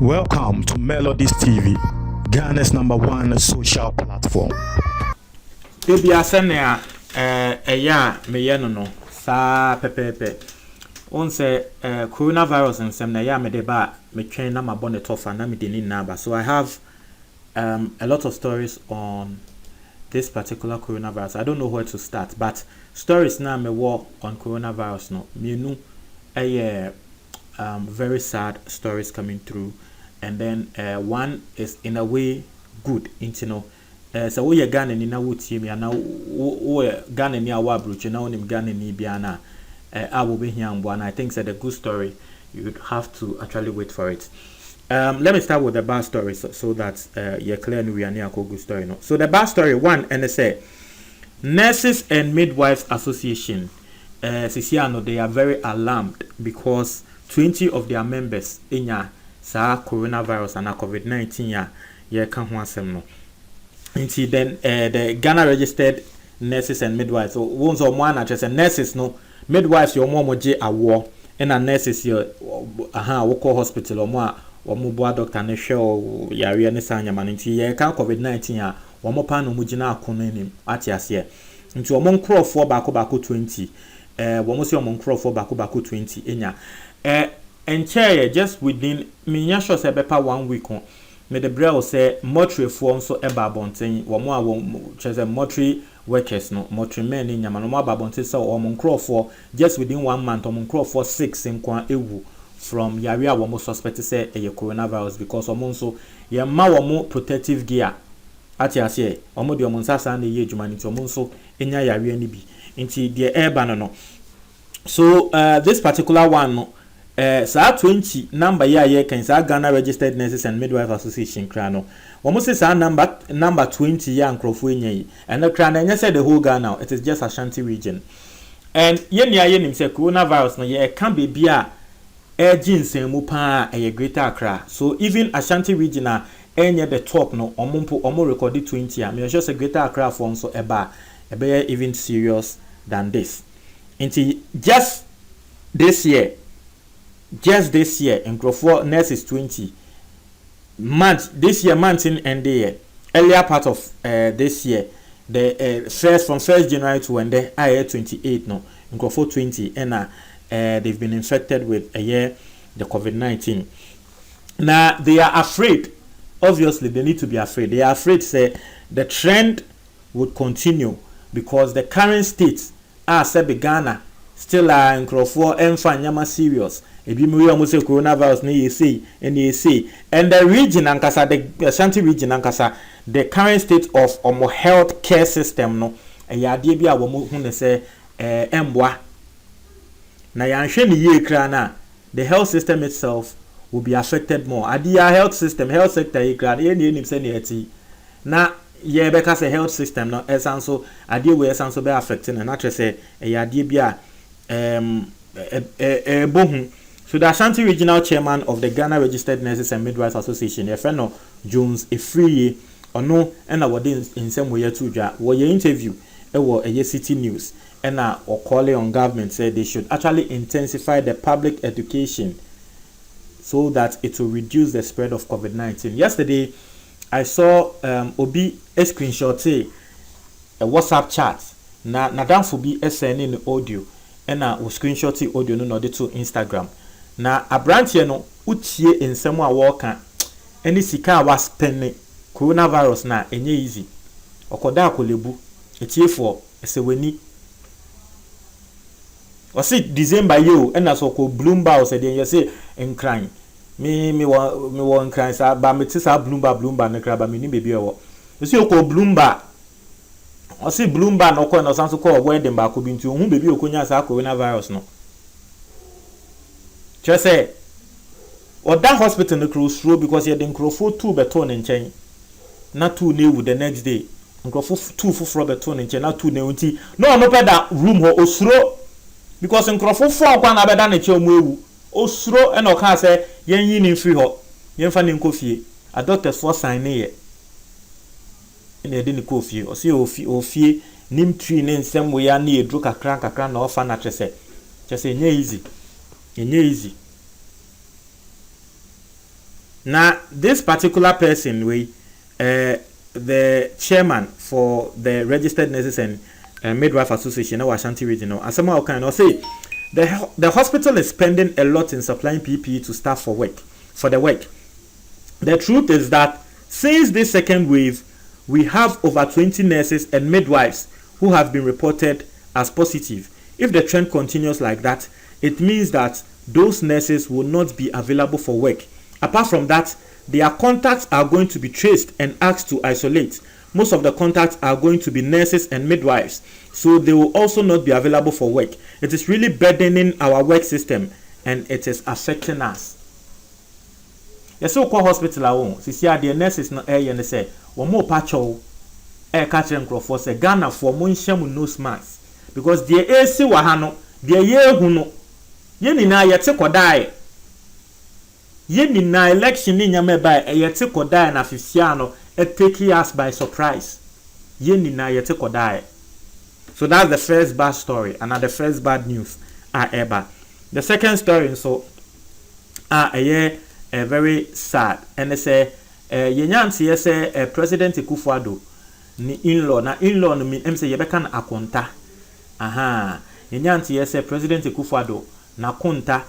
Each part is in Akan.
Welcome to Melodies TV, Ghana's #1 social platform. Baby asene ya me no sa pepepe. On say coronavirus and some na ya me de ba me train na mabone tofa na me de ni na ba. So I have a lot of stories on this particular coronavirus. I don't know where to start, but stories now me war on coronavirus no. Me nu very sad stories coming through, and then one is in a way good, you know. So we Ghana ni na wuti me na we Ghana ni awa bruche na onim Ghana ni bia na will be here and I think the good story you would have to actually wait for it. Let me start with the bad story so that you're clear and we are near a good story. No? So the bad story one, and they say Nurses and Midwives Association, Sisiano, they are very alarmed because 20 of their members in coronavirus and COVID-19 can't want them no. Until then, the Ghana registered nurses and midwives. So once or one, just nurses no midwives your mom je a war and a nurses your local hospital or more doctor ne show yari ne sanya man until ye can COVID-19 or more pan mujina kunim at yasia. Into a monk crow for bako 20. One was your monk crow for bako 20 enya. And chair just within me sure say bepa 1 week on. Me the brew say mortuary form so eba bonten wo mo a chese mortuary workers no mortuary men in yama no mo babonten so o mo for just within 1 month o mo for 6 nkwa ewu from yare a wo mo suspect say e coronavirus because o mo so ye ma wo mo protective gear ati ase o mo de o mo nsasa na ye adwuma nti o mo so enya yare ani bi nti de eba no. So this particular one no saa 20 number ya can say Ghana Registered Nurses and Midwives Association krano. Almost say number 20 ya nkrofo enyi. And the krano nya say the whole Ghana, it is just Ashanti region. And yen say coronavirus no ye can be bia ensem mu pa Greater Accra. So even Ashanti region enye the top no omo record 20 a. Me just say Greater Accra form so eba even serious than this. Until just this year in Crawford nurses 20 month this year month in and the earlier part of this year the first from 1st January to when the IR 28 no in Crawford 20 and they've been infected with the COVID-19. Now they are afraid, obviously they need to be afraid. They are afraid say the trend would continue because the current states are Ghana still are in Crawford and Fanyama serious. Ebi mu almost say coronavirus and the region ankasa the Ashanti region ankasa the current state of health care system no ade bi a wo mu hu ne say emboa na yanhwe ne ye kra na the health system itself will be affected more. Adia health sector ye kra ye nim say ne ati na ye be ka say health system no esanso ade we esanso be affecting na tre say ade bi a bohu. So the Ashanti Regional Chairman of the Ghana Registered Nurses and Midwives Association, Efreno Jones, a free or no, and I was in some way to your interview, a City News, and or calling on government said they should actually intensify the public education so that it will reduce the spread of COVID-19. Yesterday, I saw Obi a screenshot a WhatsApp chat. Na Nadam Fobi SN in audio, and was screenshot the audio no to Instagram. Na abrantie no utie ensem a woka eni sika was spending coronavirus na enye easy okoda akolebu etiefo eseweni osi December yo ena so ko Bloomberg said you say enkran me wo enkran sa ba meti sa Bloomberg na kra ba me ni bebi ewo osi ko Bloomberg osi Bloomberg no ko no sanso ko wedding ba ko bi nti ohun bebi okonya sa coronavirus no. Just say, or that hospital in the cruise through because you didn't grow for 2 beton and chain, not 2 new the next day, and grow for 2 for beton and chain, not 2 new tea. No, I'm not that room or osro because in Crawford 4 one other than a chum osro and or say, yen in free hot, yen finding coffee, a doctor's for sign here. In a dinner coffee or see or fee, nim tree in some way I need a drug a crank or fan at just say, easy. easy. Now this particular person, the chairman for the Registered Nurses and Midwife Association of Ashanti Region, as somehow kind of say the hospital is spending a lot in supplying PPE to staff for the work. The truth is that since this second wave, we have over 20 nurses and midwives who have been reported as positive. If the trend continues like that, it means that those nurses will not be available for work. Apart from that, their contacts are going to be traced and asked to isolate. Most of the contacts are going to be nurses and midwives, so they will also not be available for work. It is really burdening our work system and it is affecting us. Yes, so called hospital alone. See, the nurses no air and say, one more patcho air catching for say Ghana for Munsham nose mask. Because the AC Wahano, the year who no, Yenina yet die. Yenina election in Yameba, a yet die and Aficiano, it take us by surprise. Yenina yet die. So that's the first bad story, and the first bad news ever. The second story, so very sad, and they say yenyanti say President Akufo Addo ni in-law no me say yebeka na akonta yenyanti say President Akufo Addo na konta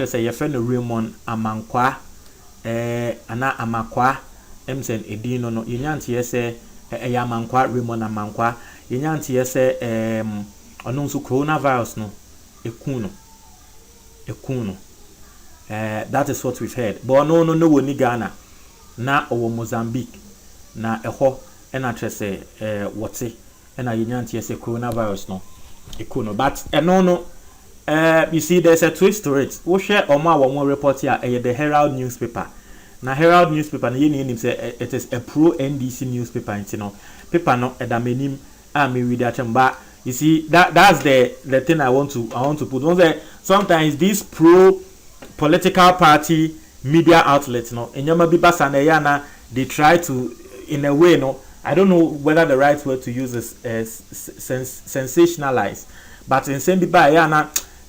say yefe no Raymond Amankwa ana Amakwa say edin no yenyanti say Amankwa Raymond Amankwa yenyanti say ono nso coronavirus no ekun no. That is what we've heard. But no ni Ghana na owo Mozambique na eho ena trese wote ena yenyanti ese coronavirus no ekuno. But no you see there's a twist to it. Wo share omo report here the Herald newspaper. Na Herald newspaper na yeni say it is a pro NDC newspaper intino. Paper no edamenim me read that but you see that's the thing I want to put. Sometimes these pro political party media outlets they try to in a way I don't know whether the right word to use is sensationalize, but in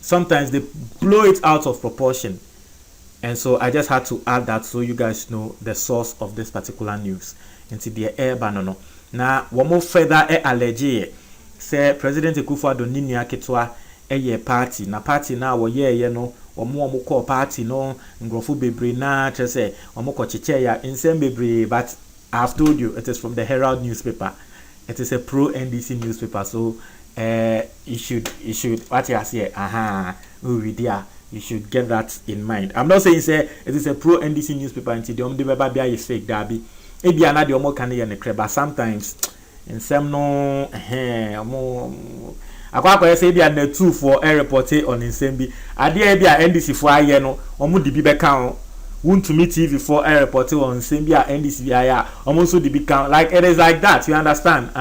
sometimes they blow it out of proportion, and so I just had to add that so you guys know the source of this particular news into the air banano. Now one more further allege say President Akufo Addo ni nia ketwa party na party na wo no omo call party no ngrofo bebre na say omo ko chiche ya insem bebre. But I've told you it is from the Herald newspaper. It is a pro NDC newspaper, so you should what you say you should get that in mind. I'm not saying say it is a pro NDC newspaper until the omde bia is fake dabi ebi ana de omo kan ye ne kreba sometimes insem no akwa say bia na 2 for a report on insem bi ade bia NDC for aye no omo di bi be kan Wuntumi TV for a report on Sambia NDC ya almost the big count. Like it is like that, you understand?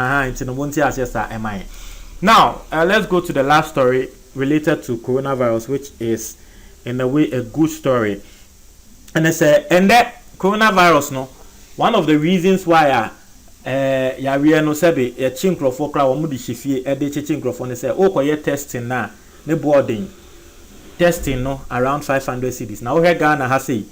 Now let's go to the last story related to coronavirus, which is in a way a good story. And it's and that coronavirus no one of the reasons why we no sebe a chinkrofo kra wo mu di hifie e de chinkrofo ne say o koye testing na ne boarding testing no around 500 cedis. Now here Ghana has say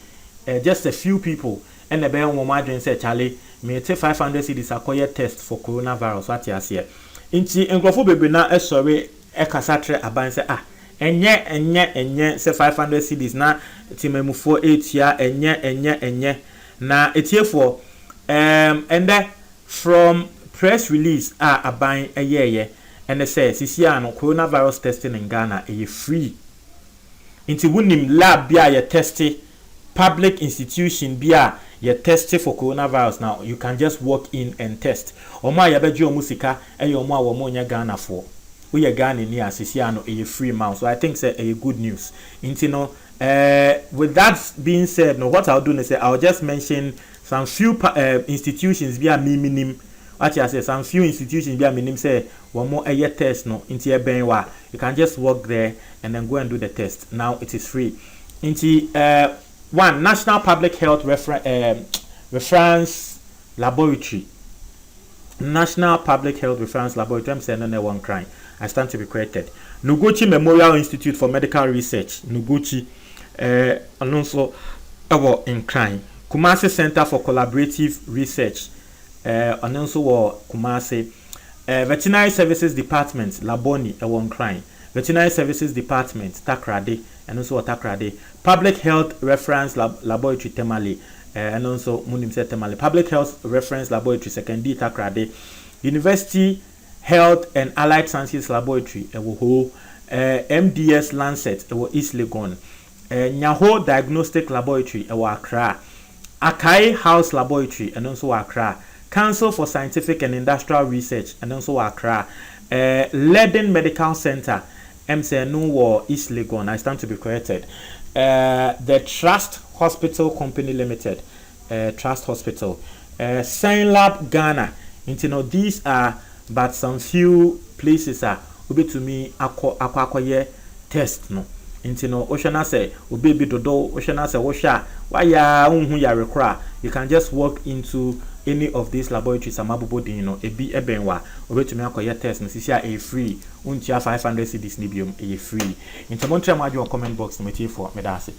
just a few people and the bear woman adwin say Charlie me take 500 cedis akoye test for coronavirus what you say inti enkrofo bebe na esore ekasatre aban say enye say 500 cedis na timemufo 8 ya enye na etie for and then from press release aban eyeye and they say sisia no coronavirus testing in Ghana is free. Inti wunim lab bia ye testing public institution bia ye testing for coronavirus. Now you can just walk in and test. Omo ya beji omusika omo awomo nya Ghana for. We ye Ghana ni asisia no a free man. So I think say a good news. Inti no with that being said, no what I'll do is say I'll just mention some few institutions bia minimum. What I say, some few institutions bia minimum say one more a test no inti e benwa. You can just walk there and then go and do the test. Now it is free. Inti one National Public Health Reference Laboratory. National Public Health Reference Laboratory. I'm saying no one crying. I stand to be corrected. Noguchi Memorial Institute for Medical Research, Noguchi, and also in Crime. Kumasi Center for Collaborative Research, and also Kumasi. Veterinary Services Department, Laboni, Ewon Crime. Veterinary Services Department, Takrade, and also Takrade. Public Health Reference Laboratory, Temale, and also Munimse Temale. Public Health Reference Laboratory, Second D, Takrade. University Health and Allied Sciences Laboratory, Ewo MDS Lancet, Ewo East Legon. Nyaho Diagnostic Laboratory, Ewo Accra. Akai House Laboratory, and also Accra. Council for Scientific and Industrial Research, and also Accra. Leiden Medical Center, MCNU East Legon. I stand to be corrected. The Trust Hospital Company Limited, Trust Hospital. Sign Lab Ghana. These are but some few places are obi to me akwaye test no. Oshana say obi bi dodo, Oshana say wosha waya unhu ya rekra. You can just walk into any of these laboratories amabubo din no ebi ebenwa obi to me akoye test no sisi a free untia 500 cedis ni biom e free. Montreal majo comment box no metie for medase.